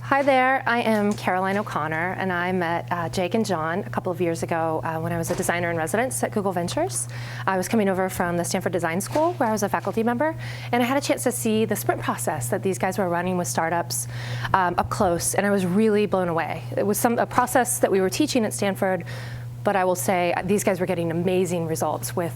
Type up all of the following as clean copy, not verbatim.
Hi there, I am Caroline O'Connor, and I met Jake and John a couple of years ago when I was a designer in residence at Google Ventures. I was coming over from the Stanford Design School, where I was a faculty member, and I had a chance to see the sprint process that these guys were running with startups up close, and I was really blown away. It was a process that we were teaching at Stanford, but I will say these guys were getting amazing results with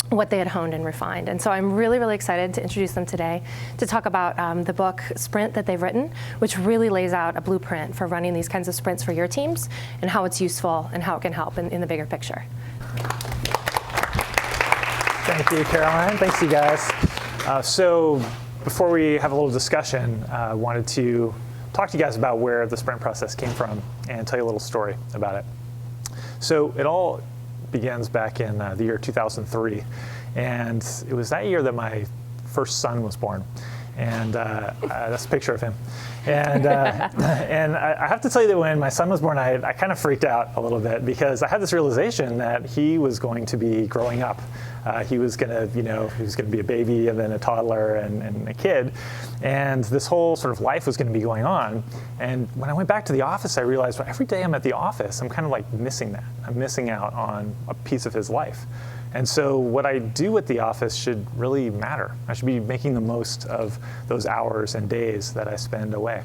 what they had honed and refined. And so I'm really, really excited to introduce them today to talk about the book Sprint that they've written, which really lays out a blueprint for running these kinds of sprints for your teams and how it's useful and how it can help in the bigger picture. Thank you, Caroline. Thanks, you guys. So before we have a little discussion, I wanted to talk to you guys about where the sprint process came from and tell you a little story about it. So it all begins back in the year 2003, and it was that year that my first son was born, and that's a picture of him. And and I have to tell you that when my son was born, I kind of freaked out a little bit because I had this realization that he was going to be growing up. He was going to be a baby and then a toddler and a kid, and this whole sort of life was going to be going on. And when I went back to the office, I realized, well, every day I'm at the office, I'm kind of like missing that. I'm missing out on a piece of his life. And so what I do at the office should really matter. I should be making the most of those hours and days that I spend away.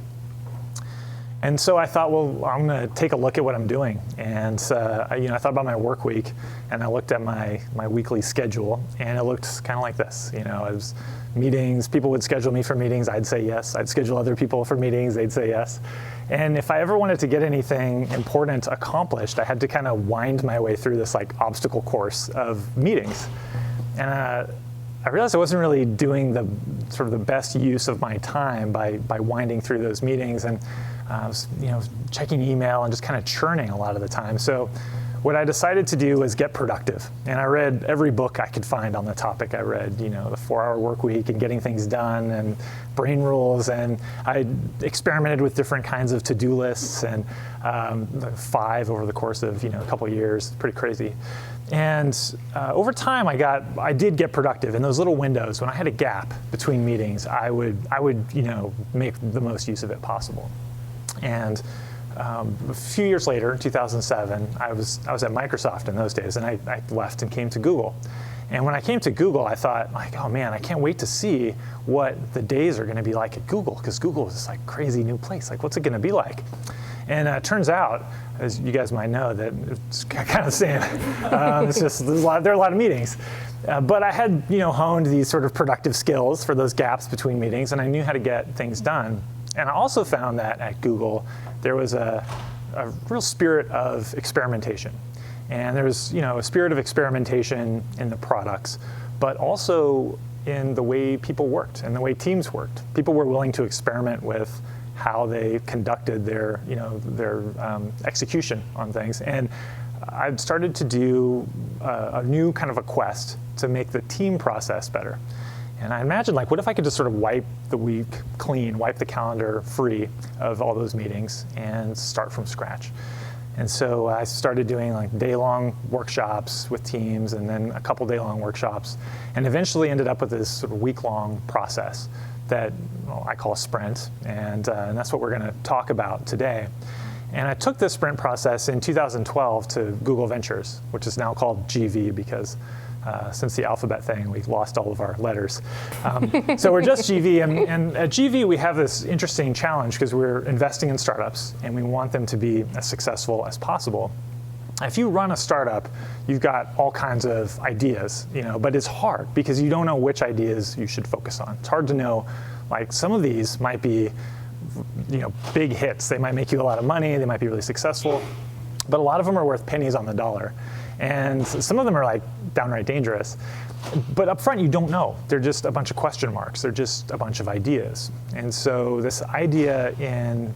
And so I thought, well, I'm going to take a look at what I'm doing. And I thought about my work week, and I looked at my weekly schedule, and it looked kind of like this. It was meetings. People would schedule me for meetings. I'd say yes. I'd schedule other people for meetings. They'd say yes. And if I ever wanted to get anything important accomplished, I had to kind of wind my way through this obstacle course of meetings. And I realized I wasn't really doing the best use of my time by winding through those meetings, and I was checking email and just kind of churning a lot of the time. So what I decided to do was get productive. And I read every book I could find on the topic. I read, the 4-Hour Work Week and Getting Things Done and Brain Rules. And I experimented with different kinds of to-do lists, and 5 over the course of, a couple of years. Pretty crazy. And over time, I did get productive in those little windows. When I had a gap between meetings, I would make the most use of it possible. And a few years later, in 2007, I was at Microsoft in those days, and I left and came to Google. And when I came to Google, I thought, oh man, I can't wait to see what the days are going to be like at Google, because Google is this crazy new place. What's it going to be like? And it turns out, as you guys might know, that it's kind of the same. It's just there are a lot of meetings. But I had honed these sort of productive skills for those gaps between meetings, and I knew how to get things done. And I also found that at Google, there was a real spirit of experimentation. And there was a spirit of experimentation in the products, but also in the way people worked and the way teams worked. People were willing to experiment with how they conducted their execution on things. And I started to do a new kind of a quest to make the team process better. And I imagined, what if I could just sort of wipe the week clean, wipe the calendar free of all those meetings and start from scratch. And so I started doing day-long workshops with teams, and then a couple day-long workshops, and eventually ended up with this sort of week-long process that I call a sprint, and that's what we're going to talk about today. And I took this sprint process in 2012 to Google Ventures, which is now called GV because since the alphabet thing, we've lost all of our letters. So we're just GV, and at GV we have this interesting challenge because we're investing in startups and we want them to be as successful as possible. If you run a startup, you've got all kinds of ideas, but it's hard because you don't know which ideas you should focus on. It's hard to know, some of these might be big hits. They might make you a lot of money, they might be really successful, but a lot of them are worth pennies on the dollar. And some of them are downright dangerous. But up front, you don't know. They're just a bunch of question marks. They're just a bunch of ideas. And so this idea in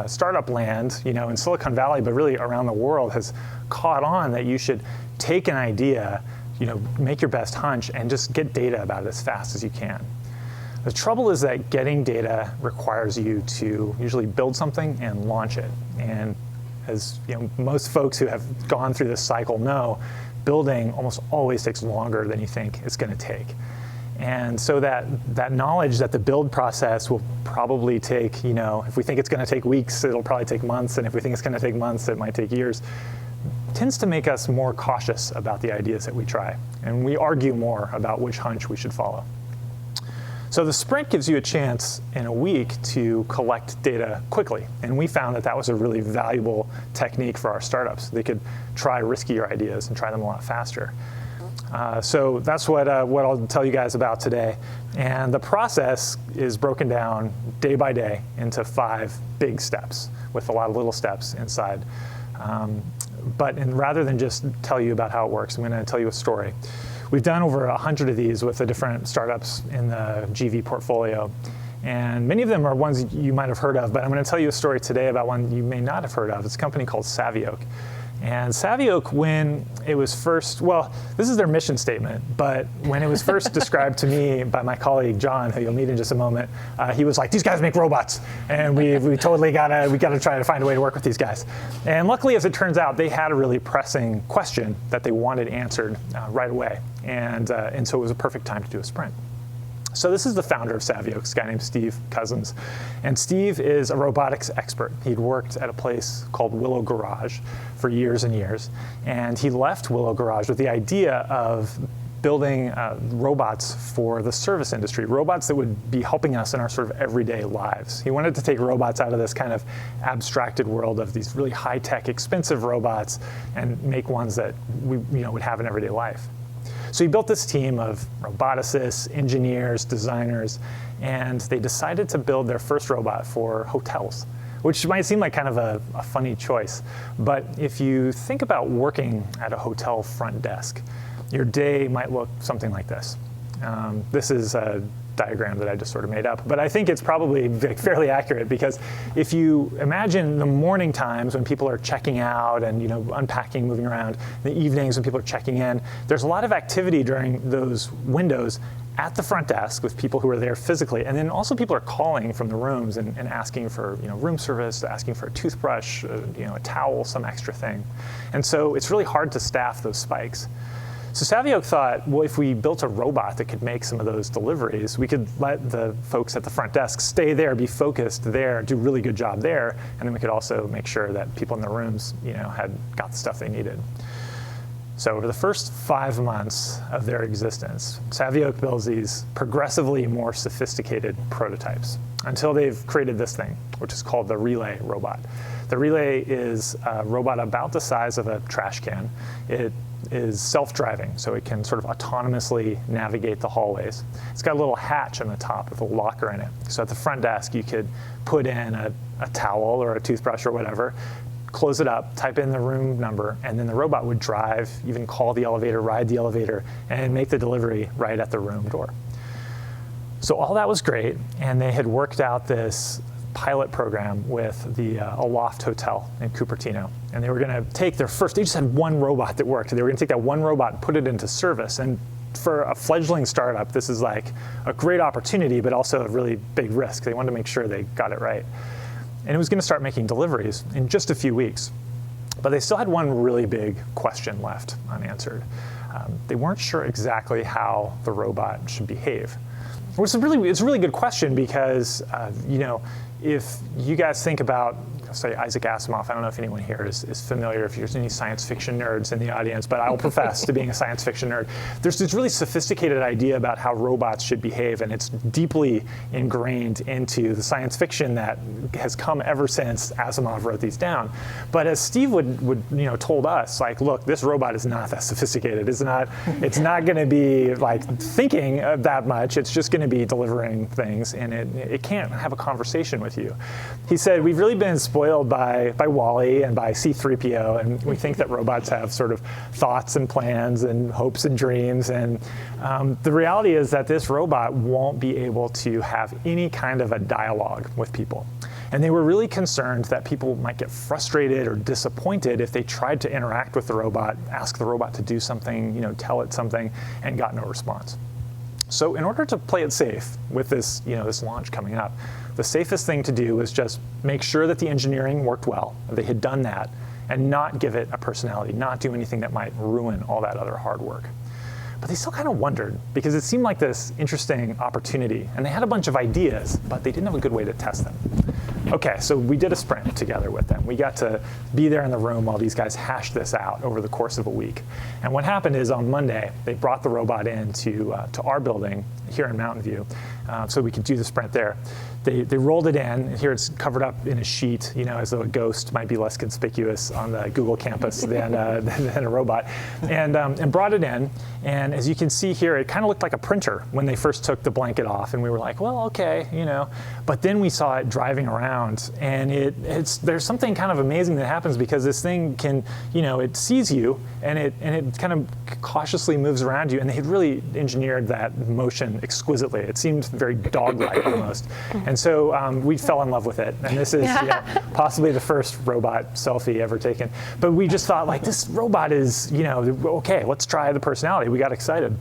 startup land, in Silicon Valley, but really around the world, has caught on that you should take an idea, make your best hunch, and just get data about it as fast as you can. The trouble is that getting data requires you to usually build something and launch it. And as most folks who have gone through this cycle know, building almost always takes longer than you think it's going to take. And so that knowledge that the build process will probably take, if we think it's going to take weeks, it'll probably take months. And if we think it's going to take months, it might take years, tends to make us more cautious about the ideas that we try. And we argue more about which hunch we should follow. So the sprint gives you a chance in a week to collect data quickly. And we found that was a really valuable technique for our startups. They could try riskier ideas and try them a lot faster. So that's what I'll tell you guys about today. And the process is broken down day by day into 5 big steps with a lot of little steps inside. But rather than just tell you about how it works, I'm going to tell you a story. We've done over 100 of these with the different startups in the GV portfolio. And many of them are ones you might have heard of, but I'm going to tell you a story today about one you may not have heard of. It's a company called Savioke. And Savioke, when it was first, this is their mission statement, but when it was first described to me by my colleague John, who you'll meet in just a moment, he was like, "These guys make robots, and we totally gotta try to find a way to work with these guys." And luckily, as it turns out, they had a really pressing question that they wanted answered right away, and so it was a perfect time to do a sprint. So this is the founder of Savioke, this guy named Steve Cousins. And Steve is a robotics expert. He'd worked at a place called Willow Garage for years and years. And he left Willow Garage with the idea of building robots for the service industry, robots that would be helping us in our sort of everyday lives. He wanted to take robots out of this kind of abstracted world of these really high-tech, expensive robots and make ones that we would have in everyday life. So he built this team of roboticists, engineers, designers, and they decided to build their first robot for hotels, which might seem like kind of a funny choice. But if you think about working at a hotel front desk, your day might look something like this. This is a diagram that I just sort of made up, but I think it's probably fairly accurate, because if you imagine the morning times when people are checking out and unpacking, moving around, the evenings when people are checking in, there's a lot of activity during those windows at the front desk with people who are there physically, and then also people are calling from the rooms and asking for room service, asking for a toothbrush, a towel, some extra thing, and so it's really hard to staff those spikes. So Savioke thought, well, if we built a robot that could make some of those deliveries, we could let the folks at the front desk stay there, be focused there, do a really good job there, and then we could also make sure that people in the rooms, had got the stuff they needed. So over the first 5 months of their existence, Savioke builds these progressively more sophisticated prototypes until they've created this thing, which is called the Relay robot. The Relay is a robot about the size of a trash can. It is self-driving, so it can sort of autonomously navigate the hallways. It's got a little hatch on the top with a locker in it. So at the front desk, you could put in a towel or a toothbrush or whatever, close it up, type in the room number, and then the robot would drive, even call the elevator, ride the elevator, and make the delivery right at the room door. So all that was great, and they had worked out this pilot program with the Aloft Hotel in Cupertino. And they were going to take they just had one robot that worked. They were going to take that one robot and put it into service. And for a fledgling startup, this is like a great opportunity, but also a really big risk. They wanted to make sure they got it right. And it was going to start making deliveries in just a few weeks. But they still had one really big question left unanswered. They weren't sure exactly how the robot should behave. It's a really good question, because if you guys think about, say, Isaac Asimov, I don't know if anyone here is familiar, if there's any science fiction nerds in the audience, but I will profess to being a science fiction nerd. There's this really sophisticated idea about how robots should behave, and it's deeply ingrained into the science fiction that has come ever since Asimov wrote these down. But as Steve would told us, like, look, this robot is not that sophisticated. It's not going to be like thinking that much. It's just going to be delivering things, and it can't have a conversation with you. He said, we've really been spoiled by WALL-E and by C-3PO, and we think that robots have sort of thoughts and plans and hopes and dreams, and the reality is that this robot won't be able to have any kind of a dialogue with people. And they were really concerned that people might get frustrated or disappointed if they tried to interact with the robot, ask the robot to do something, tell it something, and got no response. So in order to play it safe with this, this launch coming up, the safest thing to do was just make sure that the engineering worked well, they had done that, and not give it a personality, not do anything that might ruin all that other hard work. but they still kind of wondered because it seemed like this interesting opportunity. And they had a bunch of ideas, but they didn't have a good way to test them. Okay, so we did a sprint together with them. We got to be there in the room while these guys hashed this out over the course of a week. And what happened is on Monday, they brought the robot in to our building here in Mountain View so we could do the sprint there. They rolled it in, and here it's covered up in a sheet, as though a ghost might be less conspicuous on the Google campus than a robot, and brought it in. And as you can see here, it kind of looked like a printer when they first took the blanket off, and we were like, well, okay, But then we saw it driving around, and there's something kind of amazing that happens because this thing can, it sees you, and it kind of cautiously moves around you, and they had really engineered that motion exquisitely. It seemed very dog-like almost. And so we fell in love with it. And this is possibly the first robot selfie ever taken. But we just thought, like, this robot is, okay, let's try the personality. We got excited.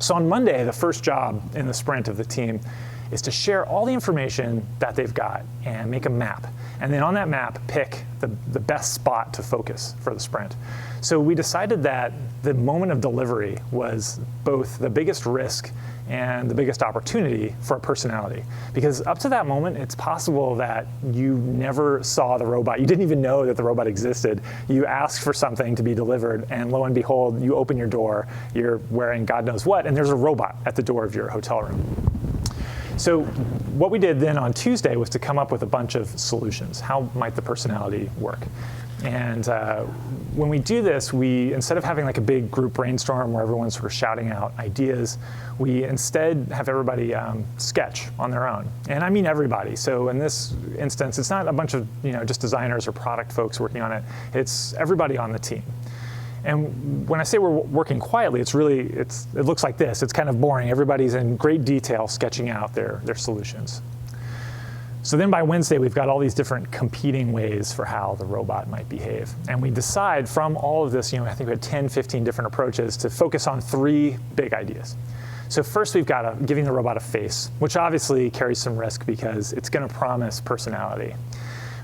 So on Monday, the first job in the sprint of the team is to share all the information that they've got and make a map. And then on that map, pick the best spot to focus for the sprint. So we decided that the moment of delivery was both the biggest risk and the biggest opportunity for a personality. Because up to that moment, it's possible that you never saw the robot. You didn't even know that the robot existed. You asked for something to be delivered, and lo and behold, you open your door, you're wearing God knows what, and there's a robot at the door of your hotel room. So what we did then on Tuesday was to come up with a bunch of solutions. How might the personality work? And when we do this, we, instead of having like a big group brainstorm where everyone's sort of shouting out ideas, we instead have everybody sketch on their own. And I mean everybody. So in this instance, it's not a bunch of just designers or product folks working on it. It's everybody on the team. And when I say we're working quietly, it looks like this. It's kind of boring. Everybody's in great detail sketching out their solutions. So then by Wednesday, we've got all these different competing ways for how the robot might behave. And we decide from all of this, I think we had 10, 15 different approaches to focus on 3 big ideas. So first, we've got giving the robot a face, which obviously carries some risk because it's going to promise personality.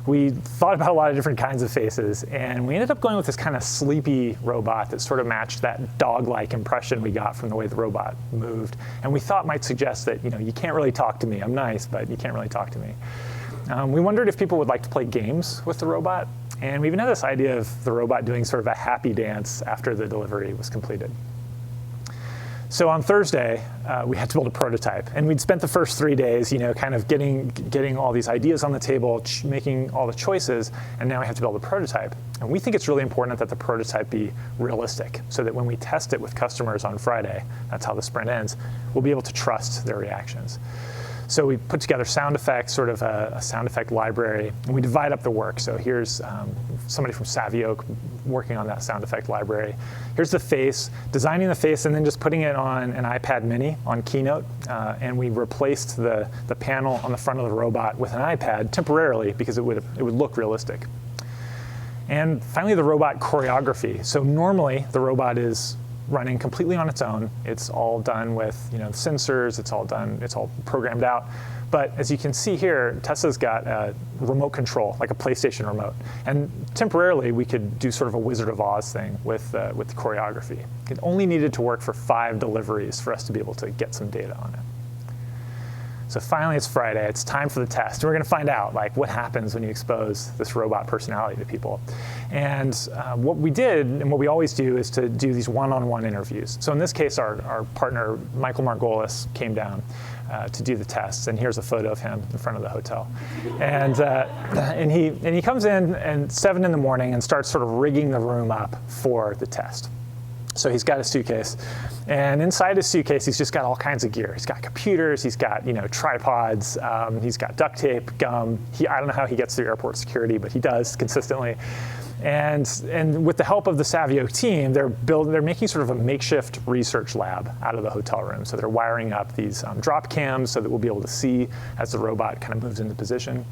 We thought about a lot of different kinds of faces, and we ended up going with this kind of sleepy robot that sort of matched that dog-like impression we got from the way the robot moved, and we thought might suggest that you can't really talk to me. I'm nice, but you can't really talk to me. We wondered if people would like to play games with the robot, and we even had this idea of the robot doing sort of a happy dance after the delivery was completed. So on Thursday, we had to build a prototype, and we'd spent the first 3 days, kind of getting all these ideas on the table, making all the choices, and now we have to build a prototype. And we think it's really important that the prototype be realistic, so that when we test it with customers on Friday, that's how the sprint ends, we'll be able to trust their reactions. So we put together sound effects, sort of a sound effect library, and we divide up the work. So here's somebody from Savvy Oak working on that sound effect library. Here's the face, designing the face, and then just putting it on an iPad mini on Keynote. And we replaced the panel on the front of the robot with an iPad temporarily because it would look realistic. And finally, the robot choreography. So normally, the robot is running completely on its own. It's all done with sensors. It's all programmed out. But as you can see here, Tesla's got a remote control, like a PlayStation remote. And temporarily, we could do sort of a Wizard of Oz thing with the choreography. It only needed to work for 5 deliveries for us to be able to get some data on it. So finally, it's Friday. It's time for the test. We're going to find out what happens when you expose this robot personality to people. And what we did, and what we always do, is to do these one-on-one interviews. So in this case, our partner, Michael Margolis, came down to do the tests. And here's a photo of him in front of the hotel. And he comes in at 7 in the morning and starts sort of rigging the room up for the test. So he's got a suitcase, and inside his suitcase, he's just got all kinds of gear. He's got computers, he's got tripods, he's got duct tape, gum. I don't know how he gets through airport security, but he does consistently. And with the help of the Savvy Oak team, they're making sort of a makeshift research lab out of the hotel room. So they're wiring up these drop cams so that we'll be able to see as the robot kind of moves into position.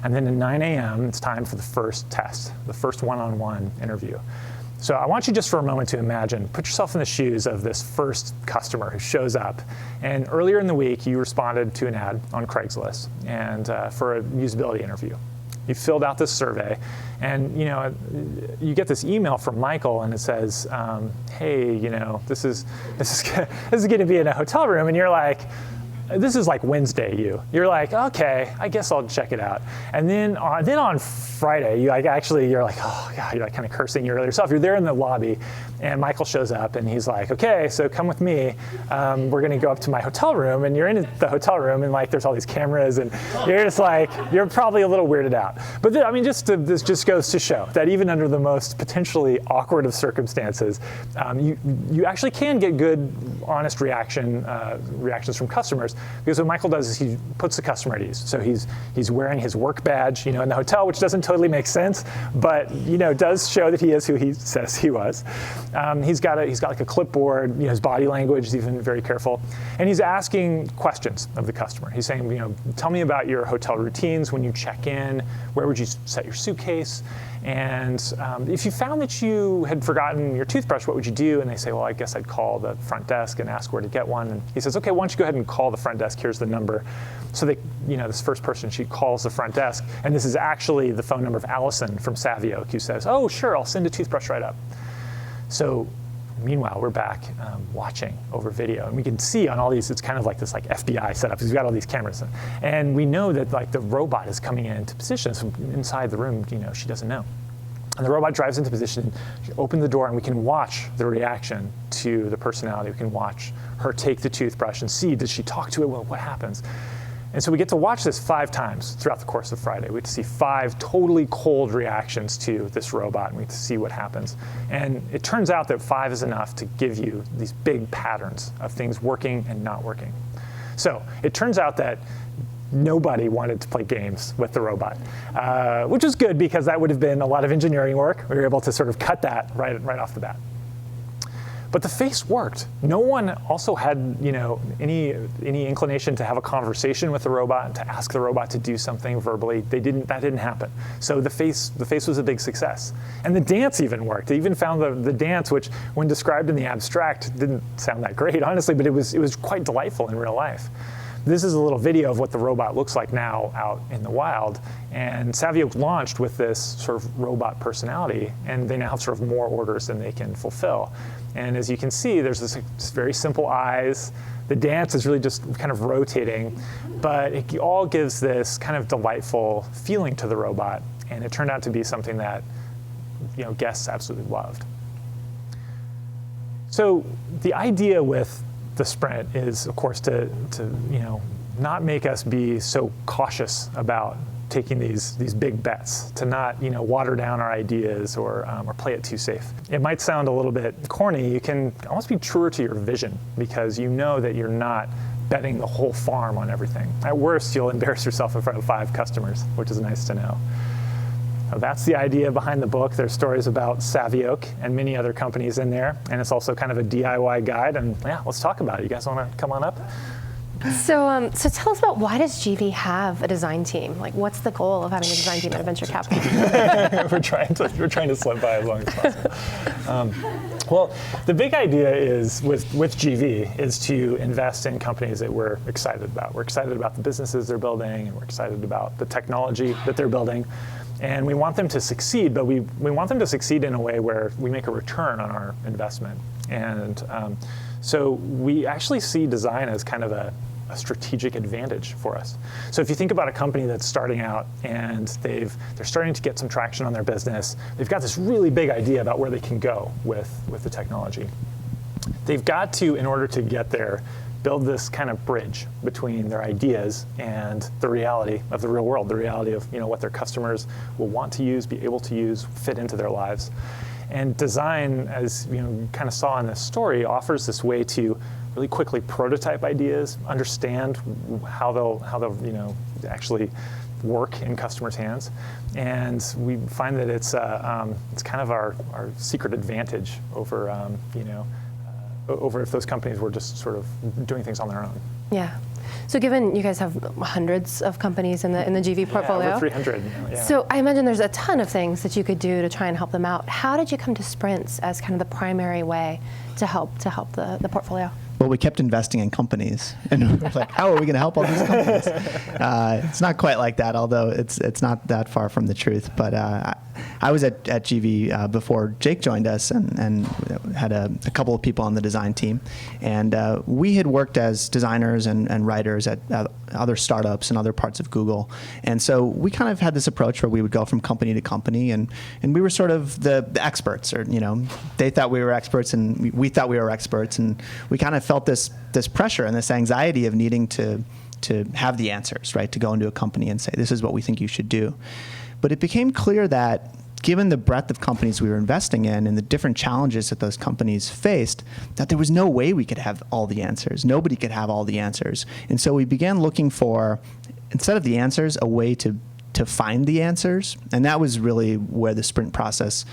And then at 9 a.m., it's time for the first test, the first one-on-one interview. So I want you just for a moment to imagine, put yourself in the shoes of this first customer who shows up. And earlier in the week, you responded to an ad on Craigslist and for a usability interview. You filled out this survey, and you get this email from Michael, and it says, "Hey, this is going to be in a hotel room," and you're like, this is like Wednesday. You're like, okay, I guess I'll check it out. And then on Friday, you're like, oh God, you're like kind of cursing yourself. You're there in the lobby, and Michael shows up, and he's like, okay, so come with me. We're going to go up to my hotel room, and you're in the hotel room, and like there's all these cameras, and you're just like, you're probably a little weirded out. But this just goes to show that even under the most potentially awkward of circumstances, you actually can get good, honest reactions from customers. Because what Michael does is he puts the customer at ease. So he's wearing his work badge, in the hotel, which doesn't totally make sense, but does show that he is who he says he was. He's got like a clipboard. His body language is even very careful, and he's asking questions of the customer. He's saying, tell me about your hotel routines when you check in. Where would you set your suitcase? And if you found that you had forgotten your toothbrush, what would you do? And they say, well, I guess I'd call the front desk and ask where to get one. And he says, okay, why don't you go ahead and call the front desk? Here's the number. So this first person, she calls the front desk, and this is actually the phone number of Allison from Savioke, who says, oh, sure, I'll send a toothbrush right up. So meanwhile, we're back watching over video, and we can see on all these, it's kind of like this like FBI setup, because we've got all these cameras. And we know that like the robot is coming into position from inside the room, she doesn't know. And the robot drives into position, open the door, and we can watch the reaction to the personality. We can watch her take the toothbrush and see, does she talk to it? Well, what happens? And so we get to watch this 5 times throughout the course of Friday. We get to see 5 totally cold reactions to this robot, and we get to see what happens. And it turns out that 5 is enough to give you these big patterns of things working and not working. So it turns out that nobody wanted to play games with the robot, which was good because that would have been a lot of engineering work. We were able to sort of cut that right off the bat. But the face worked. No one also had any inclination to have a conversation with the robot, to ask the robot to do something verbally. That didn't happen. So the face was a big success. And the dance even worked. They even found the dance, which when described in the abstract didn't sound that great, honestly, but it was quite delightful in real life. This is a little video of what the robot looks like now out in the wild. And Savioke launched with this sort of robot personality, and they now have sort of more orders than they can fulfill. And as you can see, there's this very simple eyes. The dance is really just kind of rotating, but it all gives this kind of delightful feeling to the robot. And it turned out to be something that guests absolutely loved. So the idea with the sprint is, of course, to not make us be so cautious about taking these big bets, to not water down our ideas or play it too safe. It might sound a little bit corny. You can almost be truer to your vision because you know that you're not betting the whole farm on everything. At worst, you'll embarrass yourself in front of 5 customers, which is nice to know. Now, that's the idea behind the book. There's stories about Savioke and many other companies in there, and it's also kind of a DIY guide. And yeah, let's talk about it. You guys want to come on up? So tell us about, why does GV have a design team? Like, what's the goal of having a design team at a venture capital? we're trying to slip by as long as possible. Well, the big idea is with GV is to invest in companies that we're excited about. We're excited about the businesses they're building, and we're excited about the technology that they're building. And we want them to succeed, but we want them to succeed in a way where we make a return on our investment. And so we actually see design as kind of a strategic advantage for us. So if you think about a company that's starting out and they're starting to get some traction on their business, they've got this really big idea about where they can go with the technology. They've got to, in order to get there, build this kind of bridge between their ideas and the reality of the real world, the reality of what their customers will want to use, be able to use, fit into their lives. And design, as you kind of saw in this story, offers this way to really quickly prototype ideas, understand how they'll actually work in customers' hands, and we find that it's kind of our secret advantage over over if those companies were just sort of doing things on their own. Yeah. So given you guys have hundreds of companies in the GV portfolio. Over 300. Yeah. So I imagine there's a ton of things that you could do to try and help them out. How did you come to sprints as kind of the primary way to help the portfolio? well, we kept investing in companies, and we're like, how are we going to help all these companies? It's not quite like that, although it's not that far from the truth. But I was at GV before Jake joined us, and had a couple of people on the design team, and we had worked as designers and writers at other startups and other parts of Google, and so we kind of had this approach where we would go from company to company, and we were sort of the experts, or they thought we were experts, and we thought we were experts, and we kind of felt this pressure and this anxiety of needing to have the answers, right? To go into a company and say, this is what we think you should do. But it became clear that given the breadth of companies we were investing in and the different challenges that those companies faced, that there was no way we could have all the answers. Nobody could have all the answers. And so we began looking for, instead of the answers, a way to find the answers. And that was really where the sprint process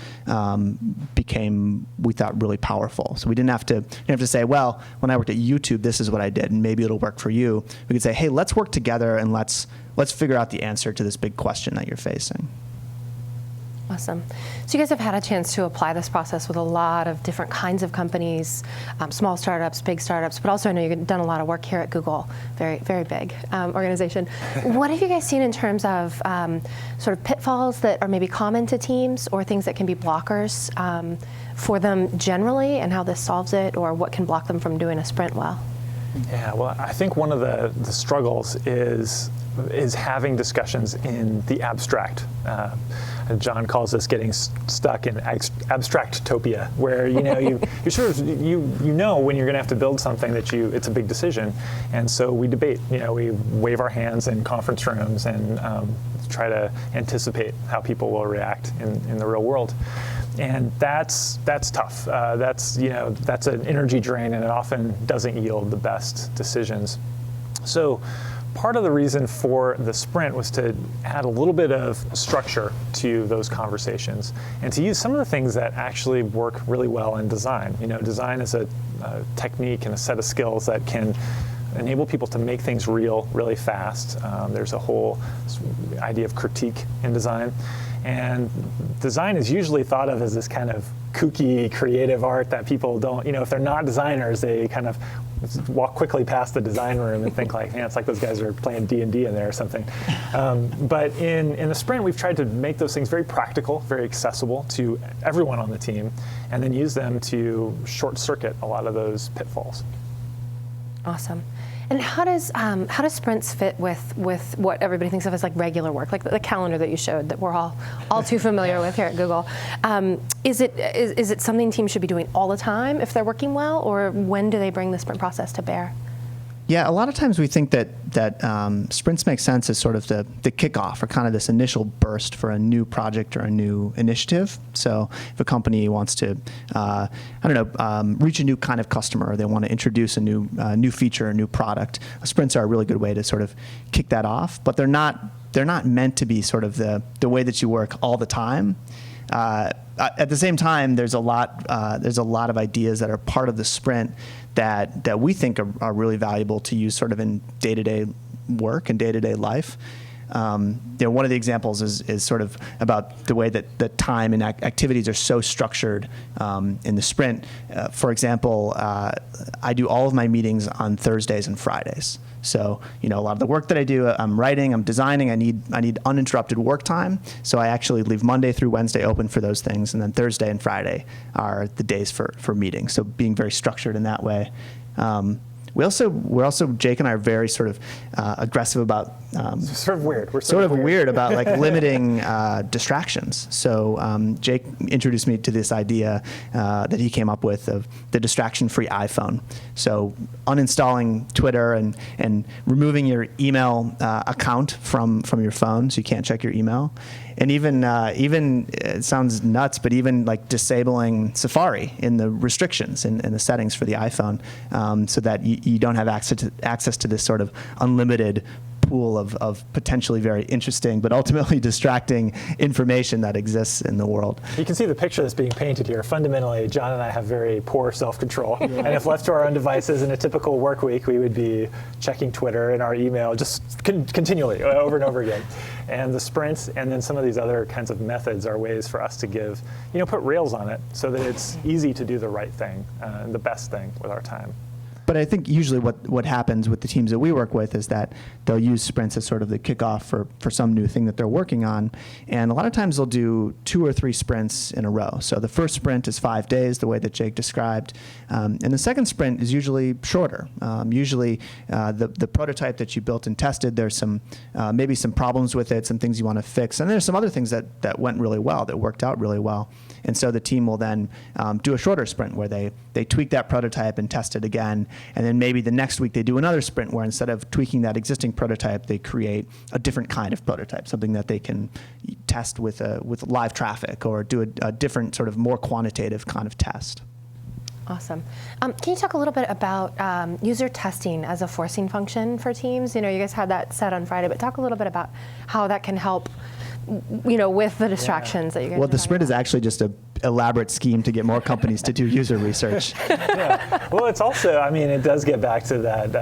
became, we thought, really powerful. So we didn't have to say, well, when I worked at YouTube, this is what I did, and maybe it'll work for you. We could say, hey, let's work together and let's figure out the answer to this big question that you're facing. Awesome. So you guys have had a chance to apply this process with a lot of different kinds of companies, small startups, big startups, but also I know you've done a lot of work here at Google, very, very big organization. What have you guys seen in terms of sort of pitfalls that are maybe common to teams, or things that can be blockers for them generally, and how this solves it, or what can block them from doing a sprint well? Yeah, well, I think one of the struggles is having discussions in the abstract. John calls this getting stuck in abstract-topia, where you sort of know when you're going to have to build something that it's a big decision, and so we debate. We wave our hands in conference rooms and try to anticipate how people will react in the real world. And that's tough. That's an energy drain, and it often doesn't yield the best decisions. So part of the reason for the sprint was to add a little bit of structure to those conversations, and to use some of the things that actually work really well in design. Design is a technique and a set of skills that can enable people to make things real really fast. There's a whole idea of critique in design. And design is usually thought of as this kind of kooky, creative art that people don't, if they're not designers, they kind of walk quickly past the design room and think like, man, it's like those guys are playing D&D in there or something. But in the sprint, we've tried to make those things very practical, very accessible to everyone on the team, and then use them to short circuit a lot of those pitfalls. Awesome. And how does sprints fit with what everybody thinks of as like regular work, like the calendar that you showed that we're all too familiar with here at Google? Is it something teams should be doing all the time if they're working well, or when do they bring the sprint process to bear? Yeah, a lot of times we think that sprints make sense as sort of the kickoff, or kind of this initial burst for a new project or a new initiative. So if a company wants to, reach a new kind of customer, or they want to introduce a new feature, a new product, sprints are a really good way to sort of kick that off. But they're not meant to be sort of the way that you work all the time. At the same time, there's a lot of ideas that are part of the sprint that we think are really valuable to use sort of in day-to-day work and day-to-day life. One of the examples is sort of about the way that the time and activities are so structured in the sprint. For example, I do all of my meetings on Thursdays and Fridays. So, a lot of the work that I do, I'm writing, I'm designing, I need uninterrupted work time. So I actually leave Monday through Wednesday open for those things, and then Thursday and Friday are the days for meetings. So being very structured in that way. We're also Jake and I are very sort of aggressive about sort of weird. We're sort of weird about like limiting distractions. So Jake introduced me to this idea that he came up with of the distraction-free iPhone. So uninstalling Twitter and removing your email account from your phone, so you can't check your email. And even it sounds nuts, but even like disabling Safari in the restrictions in the settings for the iPhone, so that you don't have access to this sort of unlimited pool of potentially very interesting but ultimately distracting information that exists in the world. You can see the picture that's being painted here. Fundamentally, John and I have very poor self-control. Yeah. And if left to our own devices in a typical work week, we would be checking Twitter and our email just continually, over and over again. And the sprints and then some of these other kinds of methods are ways for us to put rails on it so that it's easy to do the right thing, the best thing with our time. But I think usually what happens with the teams that we work with is that they'll use sprints as sort of the kickoff for some new thing that they're working on. And a lot of times they'll do 2 or 3 sprints in a row. So the first sprint is 5 days, the way that Jake described. And the second sprint is usually shorter. Usually the prototype that you built and tested, there's some maybe some problems with it, some things you want to fix. And there's some other things that went really well, that worked out really well. And so the team will then do a shorter sprint where they tweak that prototype and test it again. And then maybe the next week they do another sprint where instead of tweaking that existing prototype, they create a different kind of prototype, something that they can test with live traffic or do a different sort of more quantitative kind of test. Awesome. Can you talk a little bit about user testing as a forcing function for teams? You guys had that set on Friday, but talk a little bit about how that can help, with the distractions that you guys. Well, the sprint is actually just an elaborate scheme to get more companies to do user research. Yeah. Well, it's also, it does get back to that,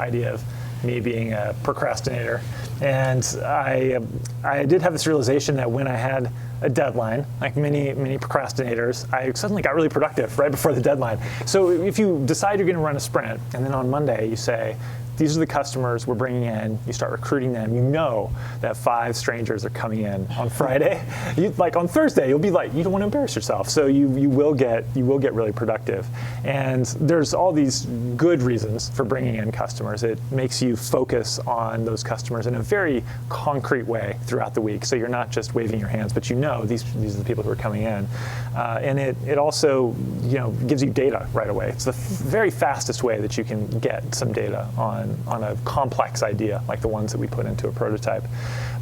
idea of me being a procrastinator. And I did have this realization that when I had a deadline, like many procrastinators, I suddenly got really productive right before the deadline. So if you decide you're going to run a sprint, and then on Monday you say, these are the customers we're bringing in, you start recruiting them, you know that 5 strangers are coming in on Friday. On Thursday, you'll be like, you don't want to embarrass yourself. So you will get really productive. And there's all these good reasons for bringing in customers. It makes you focus on those customers in a very concrete way throughout the week. So you're not just waving your hands, but these are the people who are coming in. And it also gives you data right away. It's the very fastest way that you can get some data on a complex idea like the ones that we put into a prototype.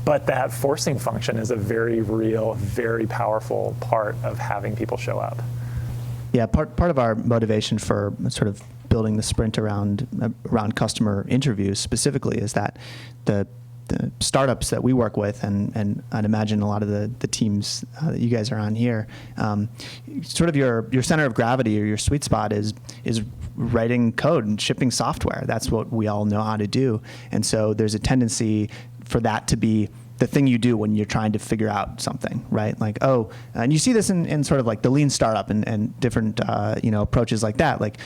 But that forcing function is a very real, very powerful part of having people show up. Yeah, part of our motivation for sort of building the sprint around customer interviews specifically is that the startups that we work with, and I'd imagine a lot of the teams that you guys are on here, sort of your center of gravity or your sweet spot is writing code and shipping software. That's what we all know how to do. And so there's a tendency for that to be the thing you do when you're trying to figure out something, right? Like, and you see this in sort of like the lean startup and different approaches like that. Like,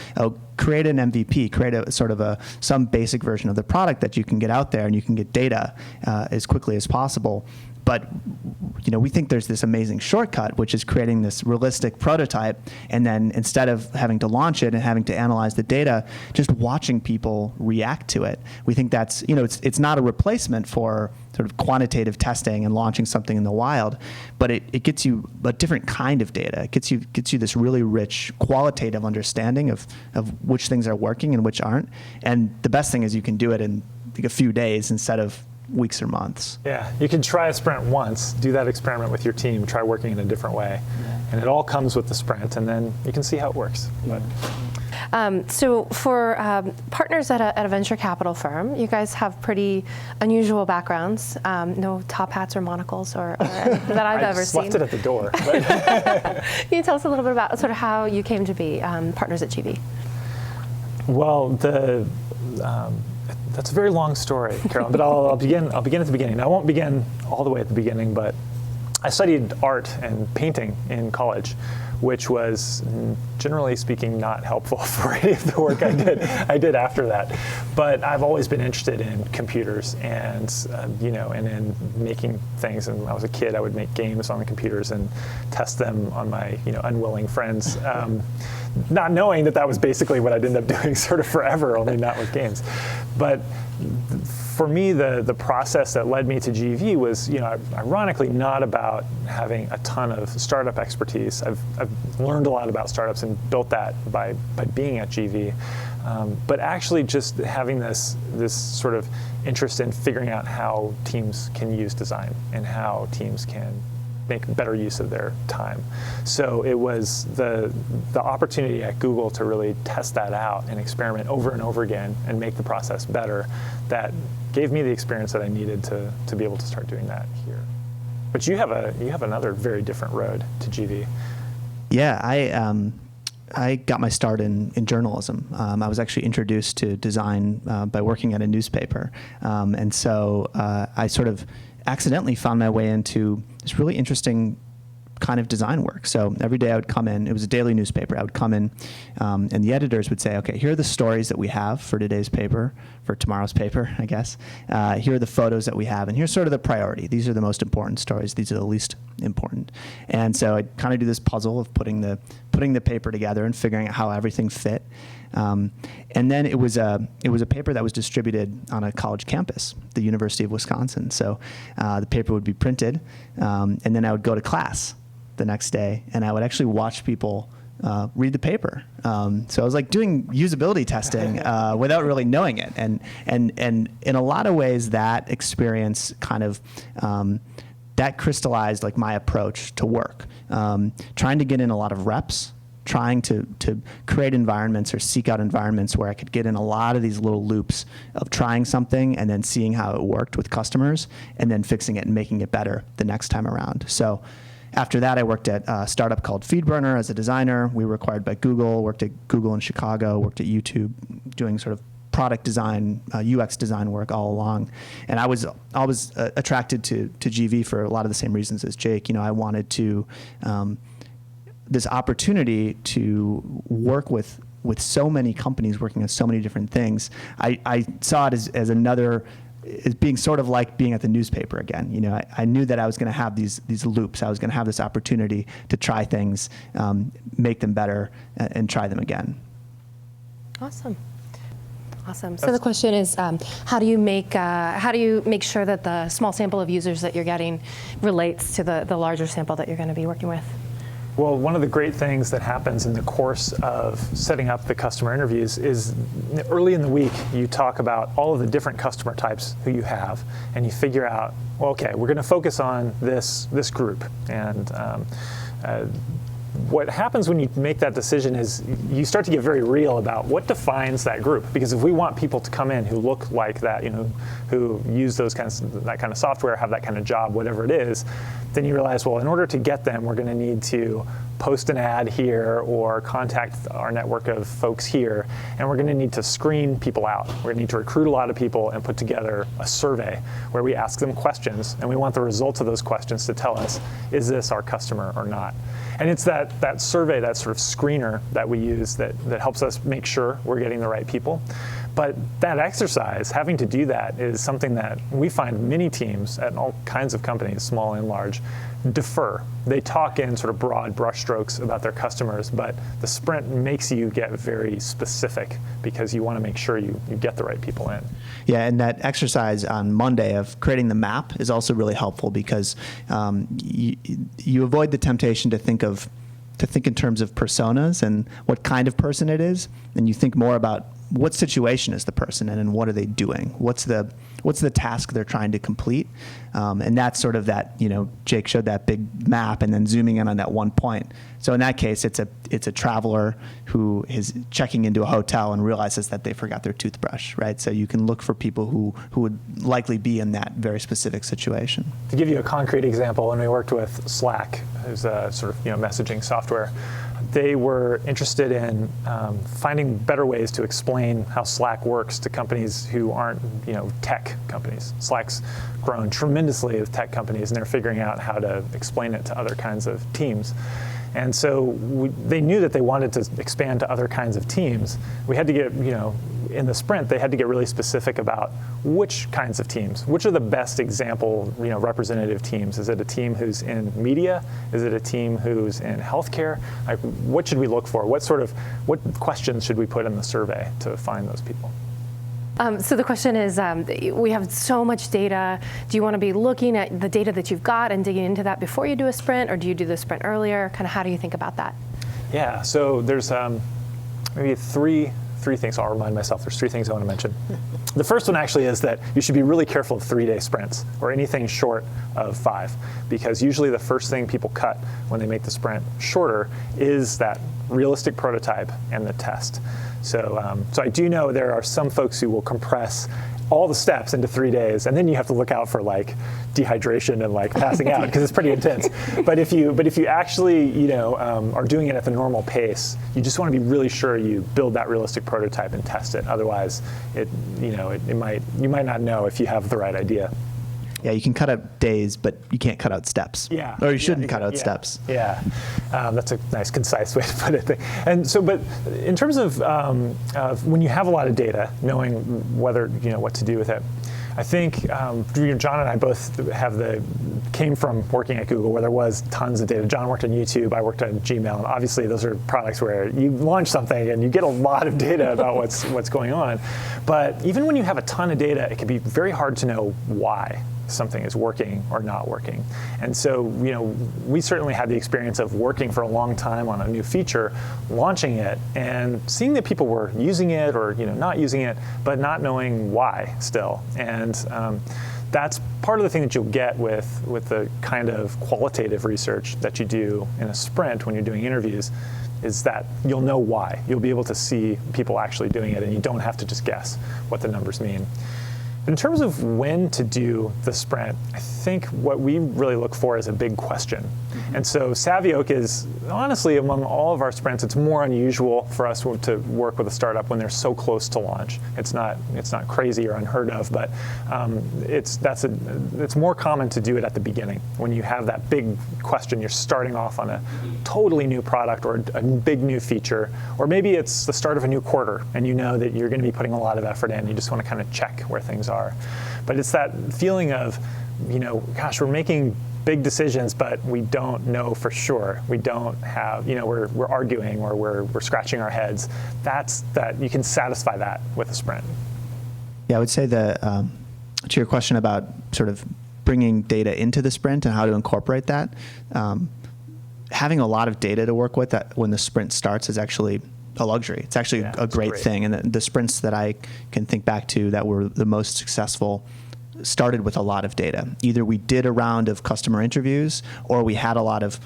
create an MVP, create a sort of some basic version of the product that you can get out there and you can get data as quickly as possible. But we think there's this amazing shortcut, which is creating this realistic prototype, and then instead of having to launch it and having to analyze the data, just watching people react to it. We think that's it's not a replacement for sort of quantitative testing and launching something in the wild, but it gets you a different kind of data. It gets you this really rich qualitative understanding of which things are working and which aren't. And the best thing is you can do it in a few days instead of weeks or months. Yeah, you can try a sprint once, do that experiment with your team, try working in a different way. And it all comes with the sprint, and then you can see how it works. So for partners at a venture capital firm, you guys have pretty unusual backgrounds. No top hats or monocles or that I've ever seen. I just left it at the door. Can you tell us a little bit about sort of how you came to be partners at GV? Well, that's a very long story, Carolyn, but I'll begin at the beginning. I won't begin all the way at the beginning, but I studied art and painting in college, which was, generally speaking, not helpful for any of the work I did after that. But I've always been interested in computers and and in making things. And when I was a kid, I would make games on the computers and test them on my unwilling friends, not knowing that was basically what I'd end up doing sort of forever, only not with games. But for me, the process that led me to GV was, ironically, not about having a ton of startup expertise. I've learned a lot about startups and built that by being at GV, but actually just having this sort of interest in figuring out how teams can use design and how teams can make better use of their time. So it was the opportunity at Google to really test that out and experiment over and over again and make the process better that gave me the experience that I needed to be able to start doing that here. But you have another very different road to GV. Yeah, I got my start in journalism. I was actually introduced to design by working at a newspaper, and so I sort of accidentally found my way into this really interesting kind of design work. So every day I would come in, it was a daily newspaper, I would come in and the editors would say, okay, here are the stories that we have for today's paper, for tomorrow's paper, I guess. Here are the photos that we have, and here's sort of the priority. These are the most important stories, these are the least important. And so I'd kind of do this puzzle of putting the paper together and figuring out how everything fit. And then it was a paper that was distributed on a college campus, the University of Wisconsin. So the paper would be printed, and then I would go to class the next day, and I would actually watch people read the paper. So I was like doing usability testing without really knowing it. And in a lot of ways, that experience kind of that crystallized like my approach to work, trying to get in a lot of reps, trying to create environments or seek out environments where I could get in a lot of these little loops of trying something and then seeing how it worked with customers and then fixing it and making it better the next time around. So after that, I worked at a startup called FeedBurner as a designer. We were acquired by Google, worked at Google in Chicago, worked at YouTube doing sort of product design, UX design work all along. And I was always attracted to GV for a lot of the same reasons as Jake. You know, I wanted to this opportunity to work with so many companies working on so many different things. I saw it as another, as being sort of like being at the newspaper again. You know, I knew that I was going to have these loops. I was going to have this opportunity to try things, make them better, and try them again. Awesome. Awesome. So the question is, how do you make sure that the small sample of users that you're getting relates to the larger sample that you're going to be working with? Well, one of the great things that happens in the course of setting up the customer interviews is early in the week, you talk about all of the different customer types who you have, and you figure out, well, okay, we're going to focus on this group. And what happens when you make that decision is you start to get very real about what defines that group. Because if we want people to come in who look like that, you know, who use that kind of software, have that kind of job, whatever it is, then you realize, well, in order to get them, we're going to need to post an ad here or contact our network of folks here, and we're going to need to screen people out. We're going to need to recruit a lot of people and put together a survey where we ask them questions, and we want the results of those questions to tell us, is this our customer or not? And it's that survey, that sort of screener that we use that helps us make sure we're getting the right people. But that exercise, having to do that, is something that we find many teams at all kinds of companies, small and large, defer. They talk in sort of broad brushstrokes about their customers, but the sprint makes you get very specific because you want to make sure you get the right people in. Yeah, and that exercise on Monday of creating the map is also really helpful because you avoid the temptation to think in terms of personas and what kind of person it is, and you think more about what situation is the person in and what are they doing? What's the task they're trying to complete? And that's sort of that, you know, Jake showed that big map and then zooming in on that one point. So in that case, it's a traveler who is checking into a hotel and realizes that they forgot their toothbrush, right? So you can look for people who would likely be in that very specific situation. To give you a concrete example, when we worked with Slack, who's a sort of, you know, messaging software, they were interested in finding better ways to explain how Slack works to companies who aren't, you know, tech companies. Slack's grown tremendously with tech companies, and they're figuring out how to explain it to other kinds of teams. And so they knew that they wanted to expand to other kinds of teams. We had to get, you know, in the sprint, they had to get really specific about which kinds of teams, which are the best example, you know, representative teams. Is it a team who's in media? Is it a team who's in healthcare? Like, what should we look for? What questions should we put in the survey to find those people? So the question is, we have so much data. Do you want to be looking at the data that you've got and digging into that before you do a sprint, or do you do the sprint earlier? Kind of how do you think about that? Yeah, so there's maybe three things. I'll remind myself, there's three things I want to mention. The first one actually is that you should be really careful of 3-day sprints or anything short of 5, because usually the first thing people cut when they make the sprint shorter is that realistic prototype and the test. So I do know there are some folks who will compress all the steps into 3 days, and then you have to look out for like dehydration and like passing out because it's pretty intense. But if you actually, you know, are doing it at the normal pace, you just want to be really sure you build that realistic prototype and test it. Otherwise, you might not know if you have the right idea. Yeah, you can cut out days, but you can't cut out steps. Yeah. Or you shouldn't cut out yeah, steps. Yeah. That's a nice, concise way to put it. And so, but in terms of when you have a lot of data, knowing whether, what to do with it, I think John and I both came from working at Google where there was tons of data. John worked on YouTube, I worked on Gmail, and obviously those are products where you launch something and you get a lot of data about what's going on. But even when you have a ton of data, it can be very hard to know why something is working or not working. And so, we certainly had the experience of working for a long time on a new feature, launching it, and seeing that people were using it or not using it, but not knowing why still. And that's part of the thing that you'll get with the kind of qualitative research that you do in a sprint when you're doing interviews, is that you'll know why. You'll be able to see people actually doing it, and you don't have to just guess what the numbers mean. In terms of when to do the sprint, I think what we really look for is a big question. Mm-hmm. And so Savvy Oak is, honestly, among all of our sprints, it's more unusual for us to work with a startup when they're so close to launch. It's not crazy or unheard of, but it's more common to do it at the beginning. When you have that big question, you're starting off on a totally new product or a big new feature, or maybe it's the start of a new quarter and you know that you're going to be putting a lot of effort in. You just want to kind of check where things are. But it's that feeling of, gosh, we're making big decisions, but we don't know for sure. We don't have, we're arguing or we're scratching our heads. That you can satisfy that with a sprint. Yeah, I would say to your question about sort of bringing data into the sprint and how to incorporate that, having a lot of data to work with when the sprint starts is actually a luxury. It's actually a great thing. And the sprints that I can think back to that were the most successful started with a lot of data. Either we did a round of customer interviews, or we had a lot of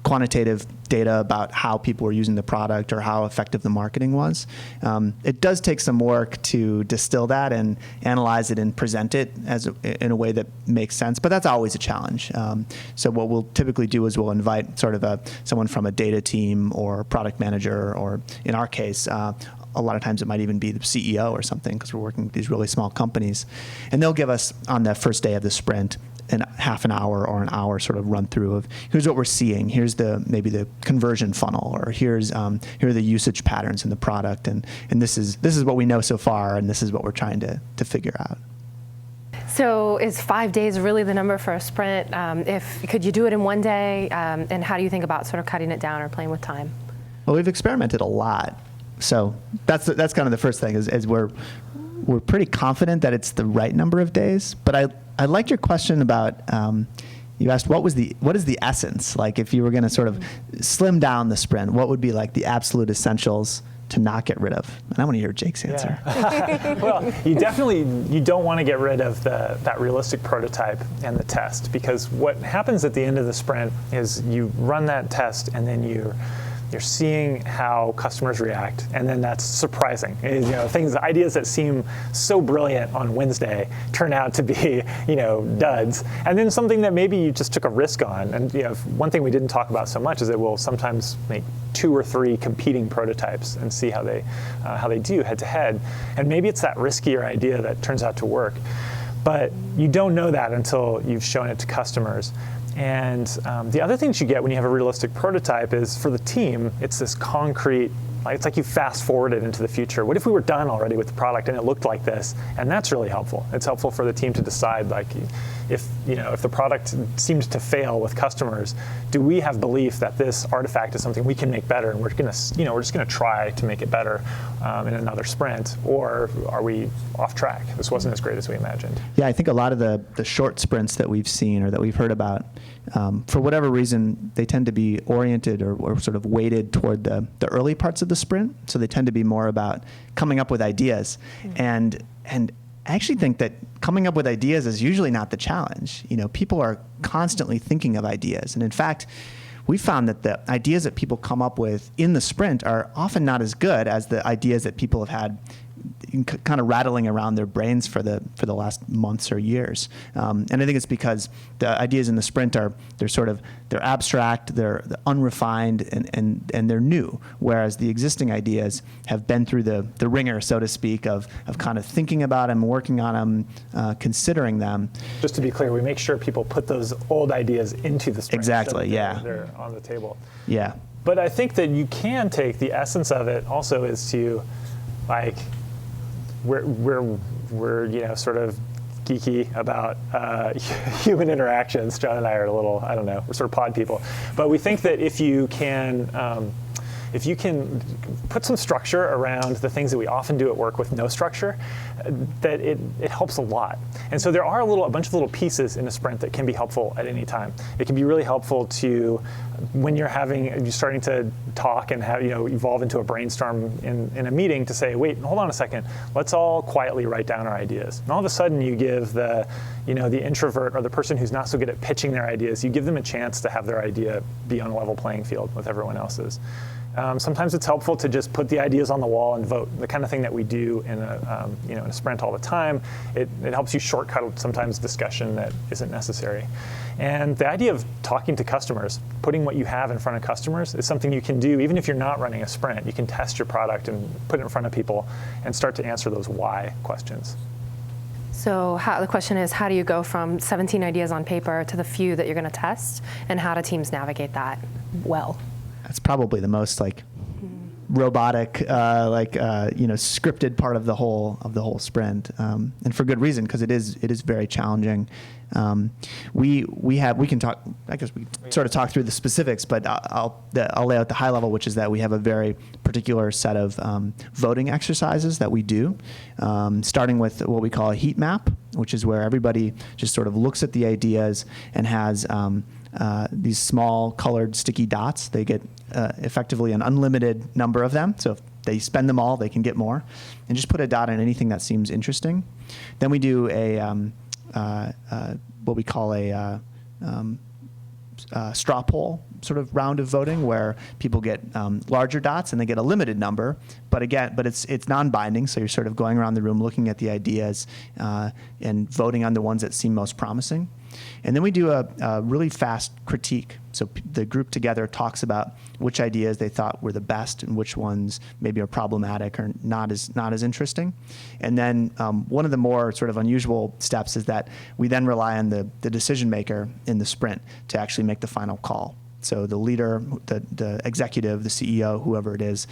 quantitative data about how people were using the product or how effective the marketing was. It does take some work to distill that and analyze it and present it in a way that makes sense, but that's always a challenge. So what we'll typically do is we'll invite sort of someone from a data team or product manager, or in our case, a lot of times it might even be the CEO or something, because we're working with these really small companies. And they'll give us, on the first day of the sprint, half an hour or an hour sort of run through of, here's what we're seeing, here's maybe the conversion funnel, or here are the usage patterns in the product, and this is what we know so far, and this is what we're trying to figure out. So is 5 days really the number for a sprint? Could you do it in one day? And how do you think about sort of cutting it down or playing with time? Well, we've experimented a lot. So that's kind of the first thing is we're pretty confident that it's the right number of days. But I liked your question about you asked what is the essence, like if you were going to sort of slim down the sprint, what would be like the absolute essentials to not get rid of? And I want to hear Jake's answer. Yeah. Well, you don't want to get rid of that realistic prototype and the test, because what happens at the end of the sprint is you run that test and then you're seeing how customers react, and then that's surprising. Ideas that seem so brilliant on Wednesday turn out to be, duds. And then something that maybe you just took a risk on. And one thing we didn't talk about so much is that we'll sometimes make 2 or 3 competing prototypes and see how they do head to head. And maybe it's that riskier idea that turns out to work. But you don't know that until you've shown it to customers. And the other things you get when you have a realistic prototype is, for the team, it's this concrete, it's like you fast forward it into the future. What if we were done already with the product and it looked like this? And that's really helpful. It's helpful for the team to decide, if the product seems to fail with customers, do we have belief that this artifact is something we can make better, and we're just gonna try to make it better in another sprint, or are we off track? This wasn't as great as we imagined. Yeah, I think a lot of the short sprints that we've seen or that we've heard about, for whatever reason, they tend to be oriented or sort of weighted toward the early parts of the sprint. So they tend to be more about coming up with ideas. Mm-hmm. And I actually think that coming up with ideas is usually not the challenge. People are constantly thinking of ideas. And in fact, we found that the ideas that people come up with in the sprint are often not as good as the ideas that people have had kind of rattling around their brains for the last months or years. And I think it's because the ideas in the sprint they're abstract, they're unrefined, and they're new, whereas the existing ideas have been through the ringer, so to speak, of kind of thinking about them, working on them, considering them. Just to be clear, we make sure people put those old ideas into the sprint. Exactly, yeah. They're on the table. Yeah. But I think that you can take the essence of it also is to, like, we're sort of geeky about human interactions. John and I are a little, I don't know, we're sort of pod people. But we think that if you can put some structure around the things that we often do at work with no structure, that it helps a lot. And so there are a bunch of little pieces in a sprint that can be helpful at any time. It can be really helpful to, when you're starting to talk and evolve into a brainstorm in a meeting, to say, wait, hold on a second, let's all quietly write down our ideas. And all of a sudden you give the introvert or the person who's not so good at pitching their ideas, you give them a chance to have their idea be on a level playing field with everyone else's. Sometimes it's helpful to just put the ideas on the wall and vote, the kind of thing that we do in a sprint all the time. It helps you shortcut sometimes discussion that isn't necessary. And the idea of talking to customers, putting what you have in front of customers, is something you can do even if you're not running a sprint. You can test your product and put it in front of people and start to answer those why questions. So the question is, how do you go from 17 ideas on paper to the few that you're going to test, and how do teams navigate that well? That's probably the most robotic, scripted part of the whole sprint, and for good reason, because it is very challenging. We can talk. I guess we sort of talk through the specifics, but I'll lay out the high level, which is that we have a very particular set of voting exercises that we do, starting with what we call a heat map, which is where everybody just sort of looks at the ideas and has these small colored sticky dots. They get effectively an unlimited number of them. So if they spend them all, they can get more. And just put a dot on anything that seems interesting. Then we do what we call a straw poll sort of round of voting, where people get larger dots and they get a limited number. But it's non-binding, so you're sort of going around the room looking at the ideas and voting on the ones that seem most promising. And then we do a really fast critique. So the group together talks about which ideas they thought were the best and which ones maybe are problematic or not as interesting. And then one of the more sort of unusual steps is that we then rely on the decision maker in the sprint to actually make the final call. So the leader, the executive, the CEO, whoever it is,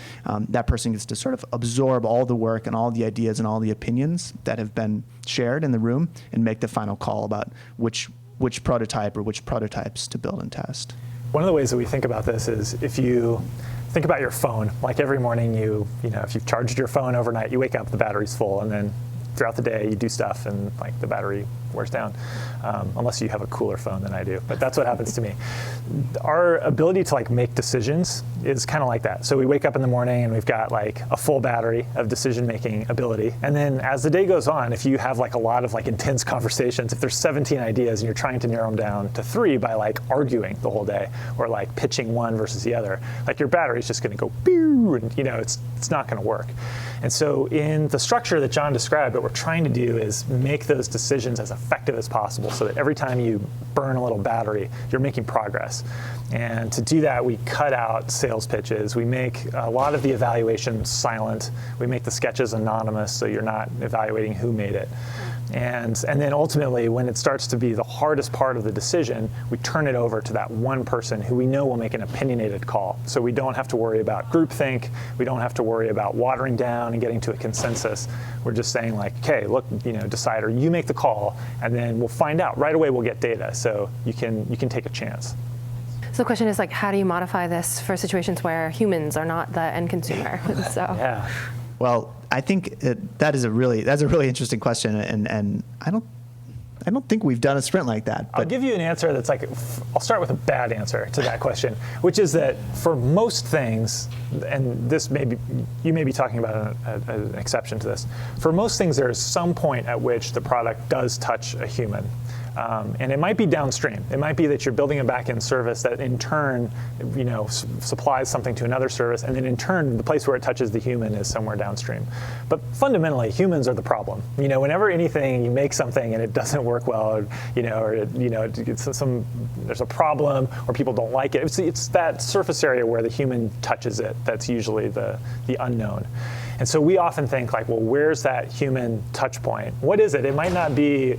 that person gets to sort of absorb all the work and all the ideas and all the opinions that have been shared in the room and make the final call about which prototype or which prototypes to build and test. One of the ways that we think about this is if you think about your phone, like every morning if you've charged your phone overnight, you wake up, the battery's full, and then throughout the day you do stuff and like the battery wears down, unless you have a cooler phone than I do, but that's what happens to me. Our ability to make decisions is kind of like that. So we wake up in the morning and we've got a full battery of decision-making ability. And then as the day goes on, if you have a lot of intense conversations, if there's 17 ideas and you're trying to narrow them down to 3 by arguing the whole day or pitching one versus the other, your battery's just going to go pew, and it's not going to work. And so in the structure that John described, what we're trying to do is make those decisions as effective as possible so that every time you burn a little battery, you're making progress. And to do that, we cut out sales pitches. We make a lot of the evaluations silent. We make the sketches anonymous so you're not evaluating who made it. And then ultimately, when it starts to be the hardest part of the decision, we turn it over to that one person who we know will make an opinionated call. So we don't have to worry about groupthink. We don't have to worry about watering down and getting to a consensus. We're just saying okay, look, decider, you make the call, and then we'll find out. Right away, we'll get data, so you can take a chance. So the question is how do you modify this for situations where humans are not the end consumer? So. Yeah. Well, I think that's a really interesting question, and I don't think we've done a sprint like that. But I'll give you an answer that's I'll start with a bad answer to that question, which is that for most things, and you may be talking about an exception to this. For most things, there is some point at which the product does touch a human. And it might be downstream. It might be that you're building a back-end service that in turn, supplies something to another service, and then in turn, the place where it touches the human is somewhere downstream. But fundamentally, humans are the problem. Whenever anything, you make something and it doesn't work well, there's a problem or people don't like it. It's that surface area where the human touches it that's usually the unknown. And so we often think like, well, where's that human touch point? What is it? It might not be,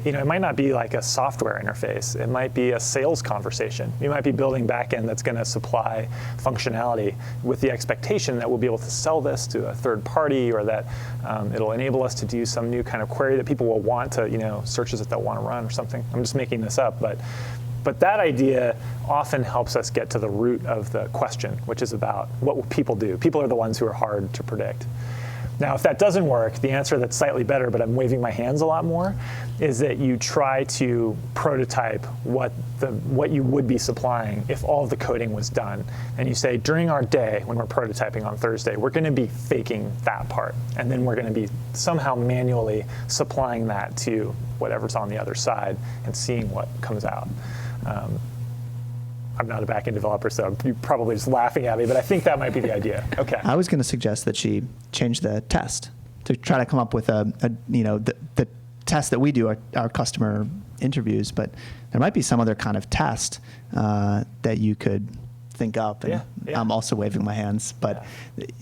like a software interface. It might be a sales conversation. You might be building backend that's going to supply functionality with the expectation that we'll be able to sell this to a third party, or that it'll enable us to do some new kind of query that people will want to, searches that they'll want to run or something. I'm just making this up, but that idea often helps us get to the root of the question, which is about what will people do? People are the ones who are hard to predict. Now, if that doesn't work, the answer that's slightly better, but I'm waving my hands a lot more, is that you try to prototype what you would be supplying if all of the coding was done. And you say, during our day, when we're prototyping on Thursday, we're going to be faking that part. And then we're going to be somehow manually supplying that to whatever's on the other side and seeing what comes out. I'm not a backend developer, so you're probably just laughing at me, but I think that might be the idea. Okay. I was going to suggest that she change the test to try to come up with the test that we do, our customer interviews, but there might be some other kind of test that you could think up. And yeah. I'm also waving my hands, but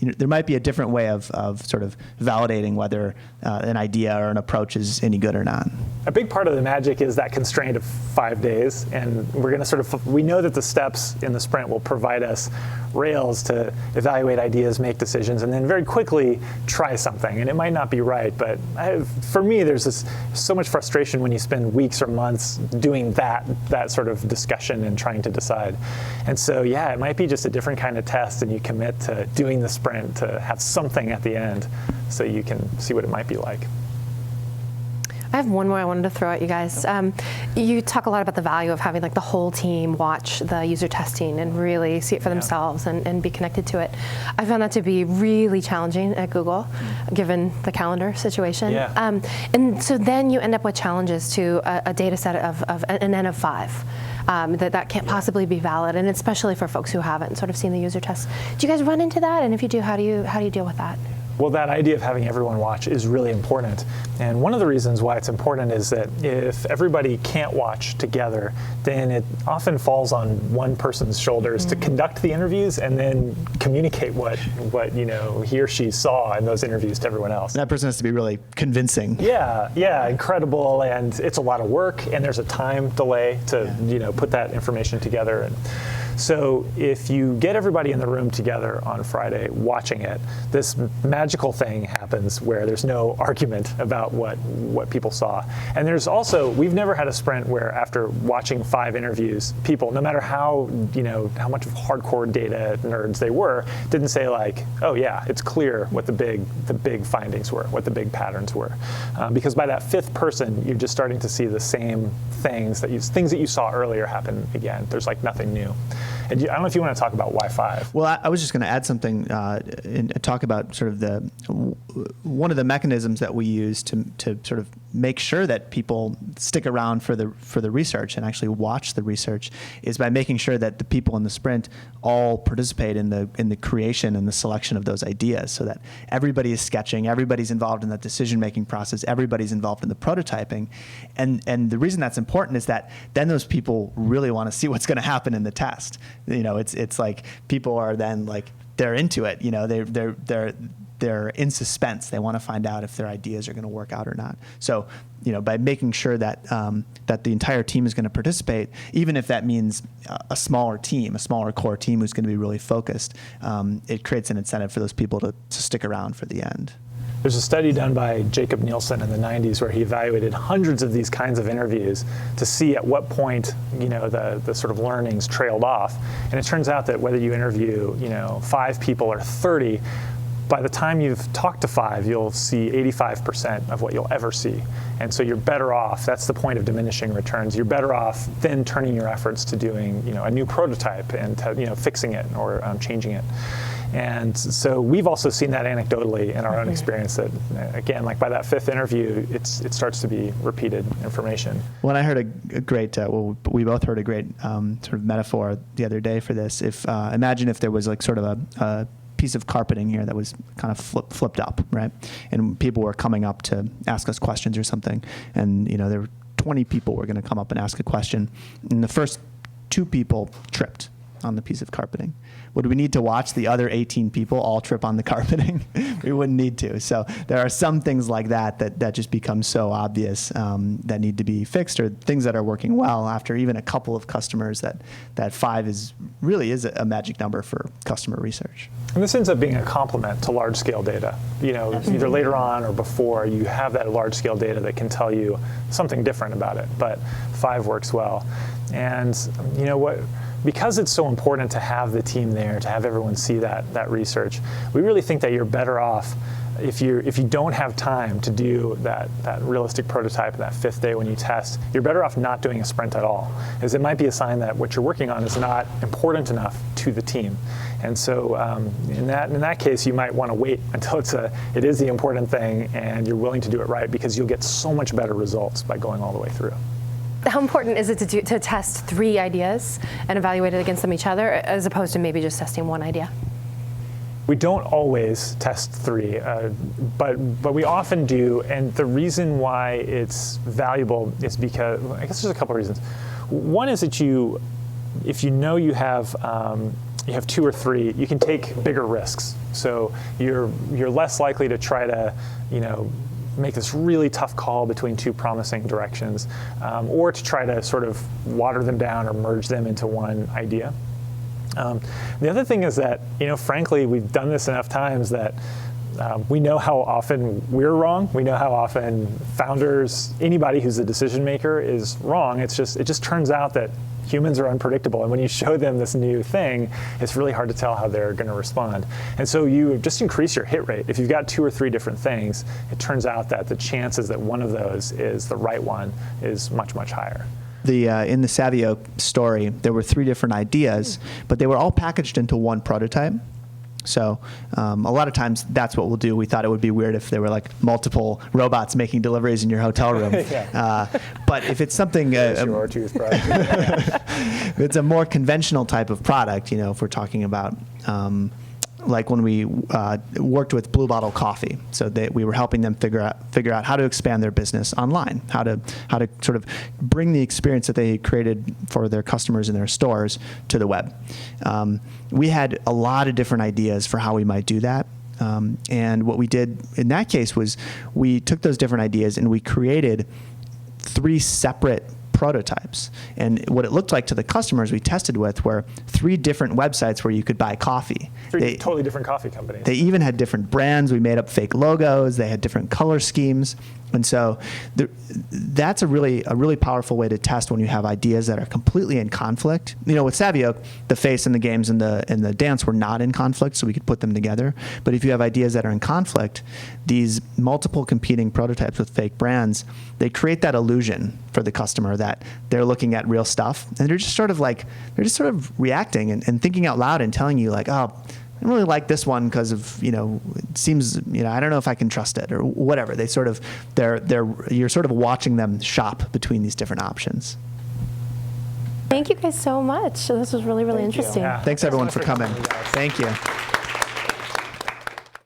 there might be a different way of sort of validating whether an idea or an approach is any good or not. A big part of the magic is that constraint of 5 days, and we're going to we know that the steps in the sprint will provide us rails to evaluate ideas, make decisions, and then very quickly try something. And it might not be right, but for me, there's so much frustration when you spend weeks or months doing that sort of discussion and trying to decide. And so, it might be just a different kind of test, and you commit to doing the sprint to have something at the end so you can see what it might be like. I have one more I wanted to throw at you guys. You talk a lot about the value of having like the whole team watch the user testing and really see it for themselves and be connected to it. I found that to be really challenging at Google, given the calendar situation. Yeah. And so then you end up with challenges to a data set of an N of 5. That can't possibly be valid, and especially for folks who haven't sort of seen the user tests. Do you guys run into that? And if you do, how do you deal with that? Well, that idea of having everyone watch is really important. And one of the reasons why it's important is that if everybody can't watch together, then it often falls on one person's shoulders to conduct the interviews and then communicate what he or she saw in those interviews to everyone else. And that person has to be really convincing. Yeah, incredible. And it's a lot of work, and there's a time delay to put that information together. And so if you get everybody in the room together on Friday watching it, this magical thing happens where there's no argument about what people saw. And there's also, we've never had a sprint where after watching 5 interviews, people, no matter how much of hardcore data nerds they were, didn't say like, oh yeah, it's clear what the big findings were, what the big patterns were. Because by that 5th person, you're just starting to see the same things that you saw earlier happen again. There's like nothing new. And I don't know if you want to talk about why 5. Well, I was just going to add something and talk about sort of one of the mechanisms that we use to sort of make sure that people stick around for the research and actually watch the research is by making sure that the people in the sprint all participate in the creation and the selection of those ideas, so that everybody is sketching, everybody's involved in that decision-making process, everybody's involved in the prototyping, and the reason that's important is that then those people really want to see what's going to happen in the test. It's like people are then like they're into it. They're in suspense. They want to find out if their ideas are going to work out or not. So, by making sure that that the entire team is going to participate, even if that means a smaller core team who's going to be really focused, it creates an incentive for those people to stick around for the end. There's a study done by Jacob Nielsen in the 90s where he evaluated hundreds of these kinds of interviews to see at what point, the sort of learnings trailed off. And it turns out that whether you interview, 5 people or 30, by the time you've talked to 5, you'll see 85% of what you'll ever see. And so you're better off, that's the point of diminishing returns, you're better off then turning your efforts to doing, a new prototype and fixing it or changing it. And so we've also seen that anecdotally in our own experience that, again, like by that 5th interview, it starts to be repeated information. Well, I heard a great, we both heard a great sort of metaphor the other day for this. If imagine if there was like sort of a piece of carpeting here that was kind of flipped up, right? And people were coming up to ask us questions or something. And, there were 20 people were going to come up and ask a question. And the first 2 people tripped on the piece of carpeting. Would we need to watch the other 18 people all trip on the carpeting? We wouldn't need to. So there are some things like that just become so obvious that need to be fixed, or things that are working well after even a couple of customers that 5 really is a magic number for customer research. And this ends up being a complement to large-scale data. Either later on or before, you have that large-scale data that can tell you something different about it, but 5 works well. And because it's so important to have the team there, to have everyone see that research, we really think that you're better off if you don't have time to do that realistic prototype that 5th day when you test. You're better off not doing a sprint at all, as it might be a sign that what you're working on is not important enough to the team. And so in that case, you might want to wait until it is the important thing and you're willing to do it right, because you'll get so much better results by going all the way through. How important is it to test 3 ideas and evaluate it against each other, as opposed to maybe just testing 1 idea? We don't always test 3, but we often do, and the reason why it's valuable is because, I guess there's a couple of reasons. One is that if you have 2 or 3, you can take bigger risks. So you're less likely to try to, make this really tough call between 2 promising directions, or to try to sort of water them down or merge them into one idea. The other thing is that, frankly, we've done this enough times that we know how often we're wrong. We know how often founders, anybody who's a decision maker, is wrong. It just turns out that humans are unpredictable, and when you show them this new thing, it's really hard to tell how they're going to respond. And so you just increase your hit rate. If you've got 2 or 3 different things, it turns out that the chances that one of those is the right one is much, much higher. In the Savio story, there were 3 different ideas, but they were all packaged into one prototype. So a lot of times that's what we'll do. We thought it would be weird if there were like multiple robots making deliveries in your hotel room. But if it's something, your toothbrush. if it's a more conventional type of product, if we're talking about like when we worked with Blue Bottle Coffee, so we were helping them figure out how to expand their business online, how to sort of bring the experience that they created for their customers in their stores to the web. We had a lot of different ideas for how we might do that. And what we did in that case was we took those different ideas and we created 3 separate prototypes. And what it looked like to the customers we tested with were 3 different websites where you could buy coffee. 3 totally different coffee companies. They even had different brands. We made up fake logos. They had different color schemes. And so that's a really powerful way to test when you have ideas that are completely in conflict. With Savio, the face and the games and the dance were not in conflict, so we could put them together. But if you have ideas that are in conflict, these multiple competing prototypes with fake brands, they create that illusion for the customer that they're looking at real stuff, and they're just sort of reacting and thinking out loud and telling you like, oh, I don't really like this one because of, it seems, I don't know if I can trust it or whatever. You're sort of watching them shop between these different options. Thank you guys so much. This was really, really interesting. Yeah. Thanks everyone for coming. Thank you. Thank you.